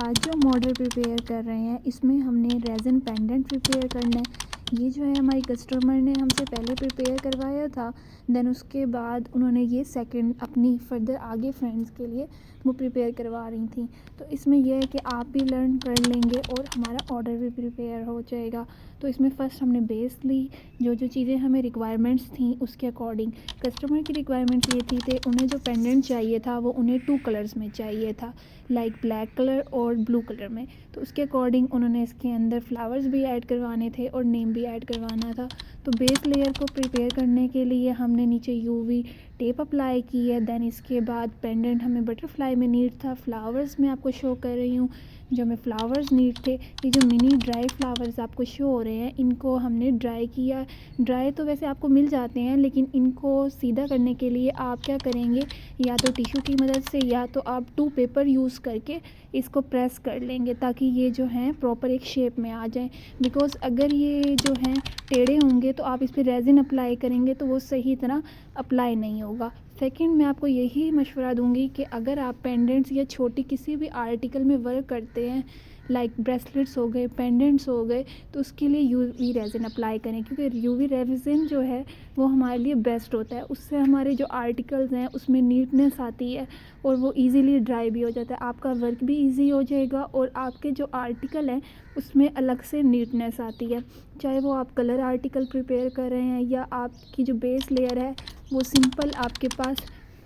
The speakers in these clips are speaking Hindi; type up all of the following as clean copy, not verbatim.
आज जो मॉडल प्रिपेयर कर रहे हैं इसमें हमने रेज़न पेंडेंट प्रिपेयर करना है। ये जो है हमारी कस्टमर ने हमसे पहले प्रिपेयर करवाया था, देन उसके बाद उन्होंने ये सेकंड अपनी फर्दर आगे फ्रेंड्स के लिए वो प्रिपेयर करवा रही थी। तो इसमें यह है कि आप भी लर्न कर लेंगे और हमारा ऑर्डर भी प्रिपेयर हो जाएगा। तो इसमें फ़र्स्ट हमने बेस ली, जो चीज़ें हमें रिक्वायरमेंट्स थी उसके अकॉर्डिंग। कस्टमर की रिक्वायरमेंट्स ये थी कि उन्हें जो पेंडेंट चाहिए था वो उन्हें 2 कलर्स में चाहिए था, लाइक ब्लैक कलर और ब्लू कलर में। तो उसके अकॉर्डिंग उन्होंने इसके अंदर फ्लावर्स भी ऐड करवाने थे और नेम भी ऐड करवाना था। तो बेस लेयर को प्रिपेयर करने के लिए हमने नीचे यूवी टेप अप्लाई की है। देन इसके बाद पेंडेंट हमें बटरफ्लाई में नीड था, फ्लावर्स में आपको शो कर रही हूँ जो हमें फ्लावर्स नीड थे। ये जो मिनी ड्राई फ्लावर्स आपको शो हो रहे हैं इनको हमने ड्राई किया। ड्राई तो वैसे आपको मिल जाते हैं, लेकिन इनको सीधा करने के लिए आप क्या करेंगे, या तो टिश्यू की मदद से या तो आप 2 पेपर यूज़ करके इसको प्रेस कर लेंगे ताकि ये जो हैं प्रॉपर एक शेप में आ जाएं। बिकॉज़ अगर ये जो हैं टेढ़े होंगे तो आप इस पर रेज़िन अप्लाई करेंगे तो वो सही तरह अप्लाई नहीं होगा। सेकंड, मैं आपको यही मशवरा दूंगी कि अगर आप पेंडेंट्स या छोटी किसी भी आर्टिकल में वर्क करते हैं, लाइक ब्रेसलेट्स हो गए, पेंडेंट्स हो गए, तो उसके लिए यूवी रेज़िन अप्लाई करें, क्योंकि यूवी रेज़िन जो है वो हमारे लिए बेस्ट होता है। उससे हमारे जो आर्टिकल्स हैं उसमें नीटनेस आती है और वो इजीली ड्राई भी हो जाता है। आपका वर्क भी इजी हो जाएगा और आपके जो आर्टिकल हैं उसमें अलग से नीटनेस आती है। चाहे वो आप कलर आर्टिकल प्रिपेयर कर रहे हैं या आपकी जो बेस लेयर है वो सिंपल आपके पास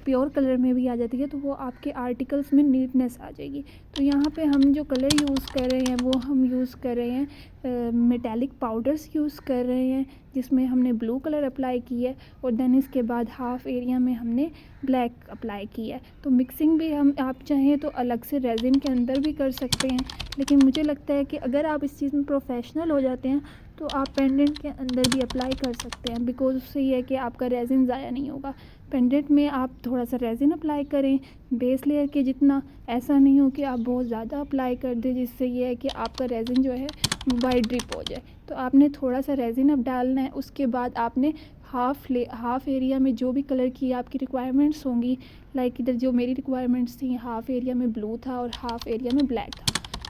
प्योर कलर में भी आ जाती है, तो वो आपके आर्टिकल्स में नीटनेस आ जाएगी। तो यहाँ पे हम जो कलर यूज़ कर रहे हैं वो हम यूज़ कर रहे हैं मेटालिक पाउडर्स यूज़ कर रहे हैं, जिसमें हमने ब्लू कलर अप्लाई की है और देन इसके बाद हाफ एरिया में हमने ब्लैक अप्लाई की है। तो मिक्सिंग भी हम आप चाहें तो अलग से रेज़िन के अंदर भी कर सकते हैं, लेकिन मुझे लगता है कि अगर आप इस चीज़ में प्रोफेशनल हो जाते हैं तो आप पेंडेंट के अंदर भी अप्लाई कर सकते हैं। बिकॉज़ उससे ये है कि आपका रेज़िन ज़ाया नहीं होगा। पेंडेंट में आप थोड़ा सा रेज़िन अप्लाई करें बेस लेयर के जितना, ऐसा नहीं हो कि आप बहुत ज़्यादा अप्लाई कर दें जिससे ये है कि आपका रेज़िन जो है वाइट ड्रिप हो जाए। तो आपने थोड़ा सा रेज़िन अब डालना है। उसके बाद आपने हाफ़ एरिया में जो भी कलर की आपकी रिक्वायरमेंट्स होंगी, लाइक इधर जो मेरी रिक्वायरमेंट्स थी हाफ़ एरिया में ब्लू था और हाफ़ एरिया में ब्लैक था,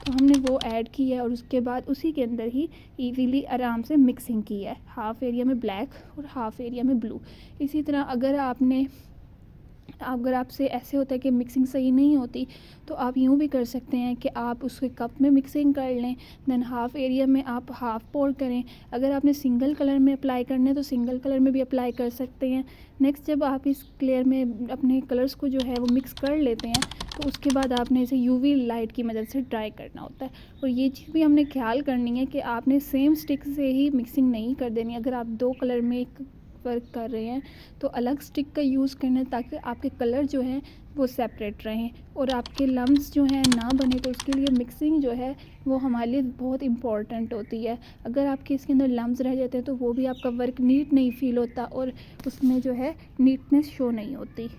तो हमने वो ऐड की है और उसके बाद उसी के अंदर ही इजीली आराम से मिक्सिंग की है, हाफ़ एरिया में ब्लैक और हाफ़ एरिया में ब्लू। इसी तरह अगर आपसे ऐसे होता है कि मिक्सिंग सही नहीं होती तो आप यूँ भी कर सकते हैं कि आप उसके कप में मिक्सिंग कर लें, देन हाफ़ एरिया में आप हाफ़ पोर करें। अगर आपने सिंगल कलर में अप्लाई करना है तो सिंगल कलर में भी अप्लाई कर सकते हैं। नेक्स्ट, जब आप इस क्लेयर में अपने कलर्स को जो है वो मिक्स कर लेते हैं तो उसके बाद आपने इसे यूवी लाइट की मदद से ड्राई करना होता है। और ये चीज़ भी हमने ख्याल करनी है कि आपने सेम स्टिक से ही मिक्सिंग नहीं कर देनी। अगर आप 2 कलर में एक वर्क कर रहे हैं तो अलग स्टिक का यूज़ करना है ताकि आपके कलर जो हैं वो सेपरेट रहें और आपके लम्स जो हैं ना बने। तो उसके लिए मिक्सिंग जो है वो हमारे लिए बहुत इम्पॉर्टेंट होती है। अगर आपके इसके अंदर लम्स रह जाते हैं तो वो भी आपका वर्क नीट नहीं फील होता और उसमें जो है नीटनेस शो नहीं होती।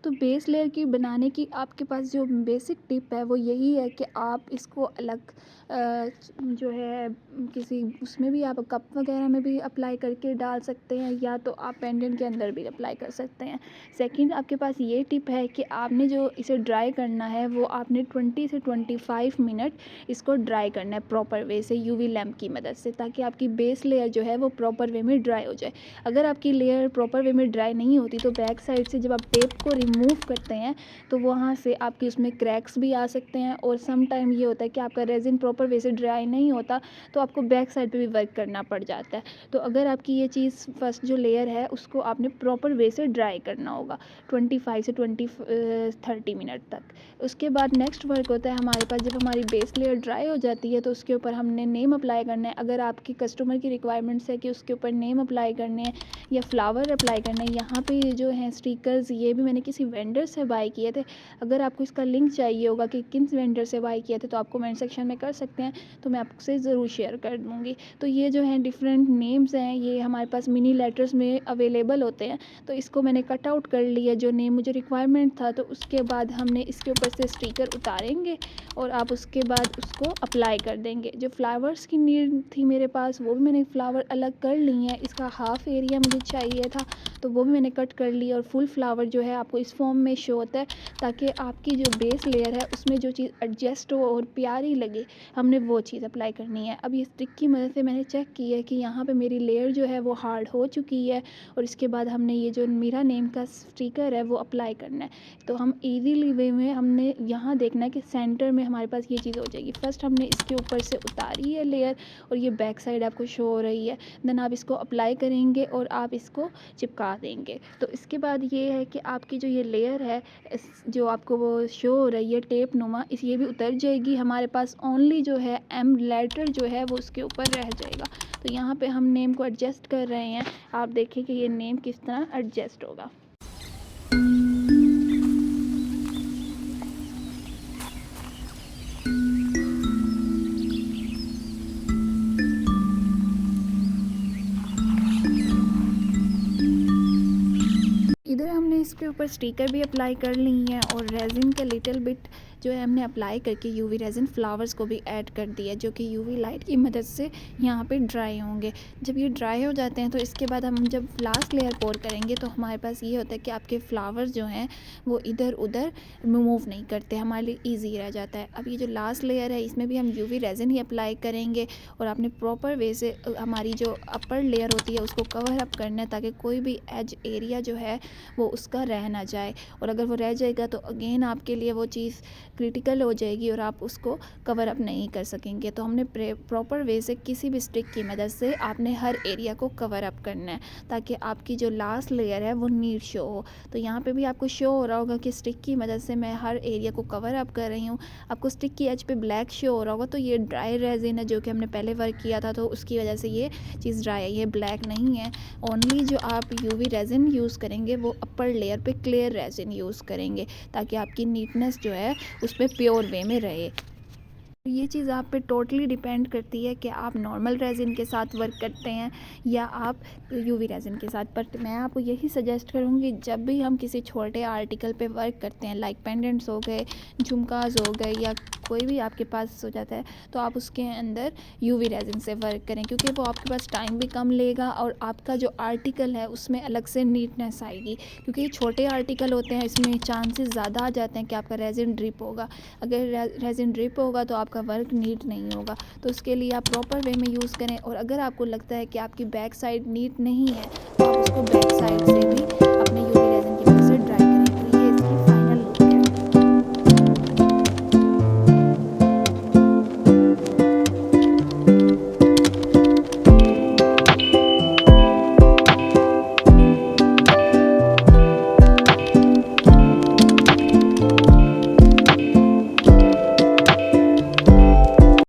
तो बेस लेयर की बनाने की आपके पास जो बेसिक टिप है वो यही है कि आप इसको अलग जो है किसी उसमें भी आप कप वगैरह में भी अप्लाई करके डाल सकते हैं या तो आप पेंडेंट के अंदर भी अप्लाई कर सकते हैं। सेकंड, आपके पास ये टिप है कि आपने जो इसे ड्राई करना है वो आपने 20 से 25 मिनट इसको ड्राई करना है प्रॉपर वे से यूवी लैम्प की मदद से, ताकि आपकी बेस लेयर जो है वो प्रॉपर वे में ड्राई हो जाए। अगर आपकी लेयर प्रॉपर वे में ड्राई नहीं होती तो बैक साइड से जब आप टेप को रिमूव करते हैं तो वहाँ से आपकी उसमें क्रैक्स भी आ सकते हैं और सम टाइम ये होता है कि आपका रेज़िन प्रॉपर वे से ड्राई नहीं होता तो आपको बैक साइड पे भी वर्क करना पड़ जाता है। तो अगर आपकी ये चीज़ फर्स्ट जो लेयर है उसको आपने प्रॉपर वे से ड्राई करना होगा 25 से 30 मिनट तक। उसके बाद नेक्स्ट वर्क होता है हमारे पास, जब हमारी बेस लेयर ड्राई हो जाती है तो उसके ऊपर हमने नेम अप्लाई करना है। अगर आपकी कस्टमर की रिक्वायरमेंट्स है कि उसके ऊपर नेम अप्लाई करने हैं या फ्लावर अप्लाई करना है, यहाँ पे जो हैं स्टिकर्स ये भी मैंने किसी वेंडर से बाय किए थे। अगर आपको इसका लिंक चाहिए होगा कि किन वेंडर से बाय किए थे तो आप कमेंट सेक्शन में कर सकते हैं, तो मैं आपसे ज़रूर शेयर कर दूँगी। तो ये जो हैं डिफरेंट नेम्स हैं ये हमारे पास मिनी लेटर्स में अवेलेबल होते हैं। तो इसको मैंने कट आउट कर लिया जो नेम मुझे रिक्वायरमेंट था। तो उसके बाद हमने इसके ऊपर से स्टिकर उतारेंगे और आप उसके बाद उसको अप्लाई कर देंगे। जो फ्लावर्स की नीड थी मेरे पास वो भी मैंने फ्लावर अलग कर ली हैं। इसका हाफ़ एरिया मुझे चाहिए था तो वो भी मैंने कट कर लिया और फुल फ्लावर जो है आपको इस फॉर्म में शो होता है ताकि आपकी जो बेस लेयर है उसमें जो चीज़ एडजस्ट हो और प्यारी लगे, हमने वो चीज़ अप्लाई करनी है। अब ये स्टिक की मदद से मैंने चेक किया है कि यहाँ पे मेरी लेयर जो है वो हार्ड हो चुकी है और इसके बाद हमने ये जो मेरा नेम का स्टिकर है वो अप्लाई करना है। तो हम ईज़िली वे में हमने यहाँ देखना है कि सेंटर में हमारे पास ये चीज़ हो जाएगी। फर्स्ट हमने इसके ऊपर से उतारी है लेयर और ये बैक साइड आपको शो हो रही है। देन आप इसको अप्लाई करेंगे और आप इसको चिपका देंगे। तो इसके बाद ये है कि आपकी जो ये लेयर है जो आपको वो शो हो रही है टेप नुमा, इस ये भी उतर जाएगी। हमारे पास ओनली जो है एम लेटर जो है वो उसके ऊपर रह जाएगा। तो यहाँ पे हम नेम को एडजस्ट कर रहे हैं। आप देखें कि ये नेम किस तरह एडजस्ट होगा। इधर हमने इसके ऊपर स्टिकर भी अप्लाई कर ली है और रेजिन का लिटिल बिट जो है हमने अप्लाई करके यूवी रेजिन फ्लावर्स को भी ऐड कर दिया, जो कि यूवी लाइट की मदद से यहाँ पे ड्राई होंगे। जब ये ड्राई हो जाते हैं तो इसके बाद हम जब लास्ट लेयर पोर करेंगे तो हमारे पास ये होता है कि आपके फ्लावर्स जो हैं वो इधर उधर मूव नहीं करते, हमारे लिए ईजी रह जाता है। अब ये जो लास्ट लेयर है इसमें भी हम यूवी रेजिन ही अप्लाई करेंगे और आपने प्रॉपर वे से हमारी जो अपर लेयर होती है उसको कवर अप करना है ताकि कोई भी एज एरिया जो है वो उसका रह ना जाए, और अगर वो रह जाएगा तो अगेन आपके लिए वो चीज़ क्रिटिकल हो जाएगी और आप उसको कवर अप नहीं कर सकेंगे। तो हमने प्रॉपर वे से किसी भी स्टिक की मदद से आपने हर एरिया को कवर अप करना है ताकि आपकी जो लास्ट लेयर है वो नीट शो हो। तो यहाँ पे भी आपको शो हो रहा होगा कि स्टिक की मदद से मैं हर एरिया को कवर अप कर रही हूँ। आपको स्टिक की एज पे ब्लैक शो हो रहा होगा तो ये ड्राई रेजिन है जो कि हमने पहले वर्क किया था, तो उसकी वजह से ये चीज़ ड्राई है, ये ब्लैक नहीं है। ओनली जो आप यूवी रेजिन यूज़ करेंगे वो अपर लेयर पे क्लियर रेजिन यूज़ करेंगे ताकि आपकी नीटनेस जो है उस पर प्योर वे में रहे। ये चीज़ आप पे टोटली डिपेंड करती है कि आप नॉर्मल रेजिन के साथ वर्क करते हैं या आप यूवी रेजिन के साथ। बट मैं आपको यही सजेस्ट करूँगी जब भी हम किसी छोटे आर्टिकल पे वर्क करते हैं, लाइक पेंडेंट्स हो गए, झुमकाज हो गए या कोई भी आपके पास हो जाता है, तो आप उसके अंदर यूवी रेजिन से वर्क करें क्योंकि वो आपके पास टाइम भी कम लेगा और आपका जो आर्टिकल है उसमें अलग से नीटनेस आएगी। क्योंकि ये छोटे आर्टिकल होते हैं, इसमें चांसेस ज़्यादा आ जाते हैं कि आपका रेजिन ड्रिप होगा। अगर रेजिन ड्रिप होगा तो आपका वर्क नीट नहीं होगा। तो उसके लिए आप प्रॉपर वे में यूज़ करें और अगर आपको लगता है कि आपकी बैक साइड नीट नहीं है तो आप उसको बैक साइड से भी